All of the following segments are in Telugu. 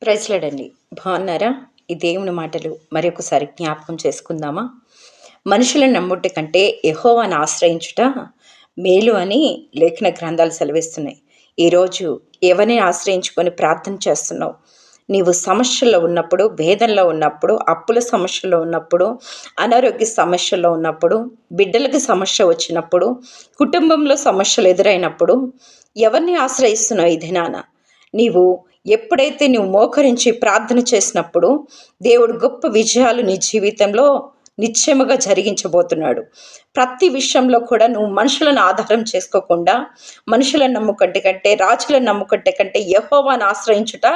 ప్రైజ్లాడండి. బాగున్నారా? ఈ దేవుని మాటలు మరొకసారి జ్ఞాపకం చేసుకుందామా? మనుషులను నమ్ముట కంటే యెహోవాను ఆశ్రయించుట మేలు అని లేఖన గ్రంథాలు సెలవిస్తున్నాయి. ఈరోజు ఎవరిని ఆశ్రయించుకొని ప్రార్థన చేస్తున్నావు? నీవు సమస్యల్లో ఉన్నప్పుడు, వేదనలో ఉన్నప్పుడు, అప్పుల సమస్యలో ఉన్నప్పుడు, అనారోగ్య సమస్యలో ఉన్నప్పుడు, బిడ్డలకు సమస్య వచ్చినప్పుడు, కుటుంబంలో సమస్యలు ఎదురైనప్పుడు ఎవరిని ఆశ్రయిస్తున్నావు ఈ దినాన? నీవు ఎప్పుడైతే నువ్వు మోకరించి ప్రార్థన చేసినప్పుడు దేవుడు గొప్ప విజయాలు నీ జీవితంలో నిశ్చయముగా జరిగించబోతున్నాడు. ప్రతి విషయంలో కూడా నువ్వు మనుషులను ఆధారం చేసుకోకుండా, మనుషులను నమ్ముకంటే కంటే, రాజులను నమ్ముకంటే కంటే యెహోవాను ఆశ్రయించుట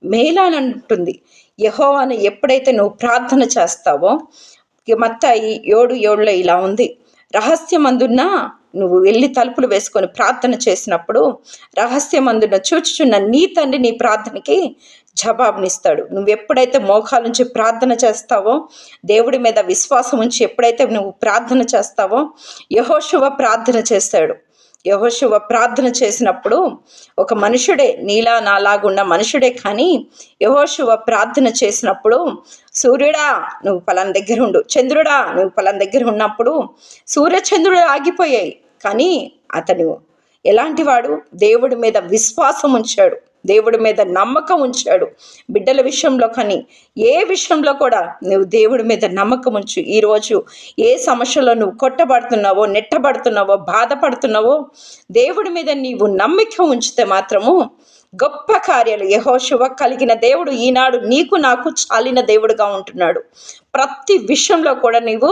మేలని అంటుంది. యెహోవాను ఎప్పుడైతే నువ్వు ప్రార్థన చేస్తావో, మత్తయి 7:7 ఇలా ఉంది, రహస్యమందున్న నువ్వు వెళ్ళి తలుపులు వేసుకొని ప్రార్థన చేసినప్పుడు రహస్యమందున చూచుచున్న నీ తండ్రి నీ ప్రార్థనకి జవాబునిస్తాడు. నువ్వు ఎప్పుడైతే మోకాల నుంచి ప్రార్థన చేస్తావో, దేవుడి మీద విశ్వాసం ఉంచి ఎప్పుడైతే నువ్వు ప్రార్థన చేస్తావో, యెహోషువ ప్రార్థన చేస్తాడు. యెహోషువ ప్రార్థన చేసినప్పుడు ఒక మనుషుడే, నీలా నాలాగున్న మనుషుడే, కానీ యెహోషువ ప్రార్థన చేసినప్పుడు సూర్యుడా నువ్వు పలానా దగ్గర ఉండు, చంద్రుడా నువ్వు పలానా దగ్గర ఉన్నప్పుడు సూర్యచంద్రుడు ఆగిపోయాయి. కానీ అతను ఎలాంటి వాడు? దేవుడి మీద విశ్వాసం ఉంచాడు, దేవుడి మీద నమ్మకం ఉంచాడు. బిడ్డల విషయంలో కానీ ఏ విషయంలో కూడా నువ్వు దేవుడి మీద నమ్మకం ఉంచు. ఈరోజు ఏ సమస్యలో నువ్వు కొట్టబడుతున్నావో, నెట్టబడుతున్నావో, బాధపడుతున్నావో, దేవుడి మీద నీవు నమ్మకం ఉంచితే మాత్రము గొప్ప కార్యాలు. యెహోషువ కలిగిన దేవుడు ఈనాడు నీకు నాకు చాలిన దేవుడుగా ఉంటున్నాడు. ప్రతి విషయంలో కూడా నీవు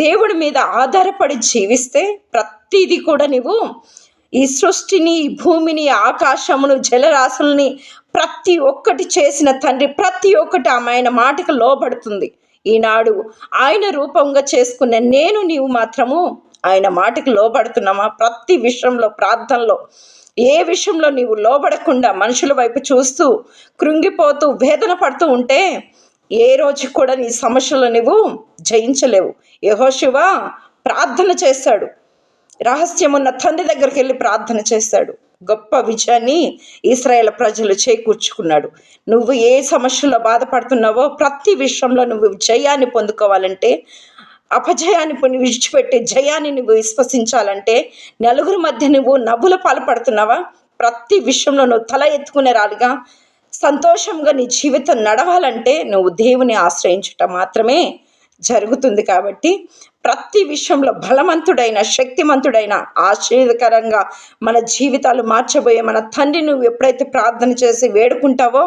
దేవుడి మీద ఆధారపడి జీవిస్తే ప్రతిదీ కూడా నీవు ఈ సృష్టిని, ఈ భూమిని, ఆకాశమును, జలరాశుల్ని ప్రతి ఒక్కటి చేసిన తండ్రి ప్రతి ఒక్కటి ఆయన మాటకు లోబడుతుంది. ఈనాడు ఆయన రూపంగా చేసుకున్న నేను నీవు మాత్రము ఆయన మాటకు లోబడుతున్నామా? ప్రతి విషయంలో ప్రార్థనలో ఏ విషయంలో నీవు లోబడకుండా మనుషుల వైపు చూస్తూ కృంగిపోతూ వేదన పడుతూ ఉంటే ఏ రోజు కూడా నీ సమస్యలు నువ్వు జయించలేవు. యెహోషువ ప్రార్థన చేశాడు, రహస్యమున్న తండ్రి దగ్గరికి వెళ్ళి ప్రార్థన చేశాడు. గొప్ప విజయాన్ని ఇశ్రాయేలు ప్రజలు చేకూర్చుకున్నాడు. నువ్వు ఏ సమస్యలో బాధపడుతున్నావో ప్రతి విషయంలో నువ్వు జయాన్ని పొందుకోవాలంటే, అపజయాన్ని విడిచిపెట్టి జయాన్ని నువ్వు విశ్వసించాలంటే, నలుగురి మధ్య నువ్వు నవ్వుల పాల్పడుతున్నావా? ప్రతి విషయంలో నువ్వు తల ఎత్తుకునే రాలిగా సంతోషంగా నీ జీవితం నడవాలంటే నువ్వు దేవుని ఆశ్రయించుట మాత్రమే జరుగుతుంది. కాబట్టి ప్రతి విషయంలో బలవంతుడైన, శక్తిమంతుడైన, ఆశ్చర్యకరంగా మన జీవితాలు మార్చబోయే మన తండ్రి నువ్వు ఎప్పుడైతే ప్రార్థన చేసి వేడుకుంటావో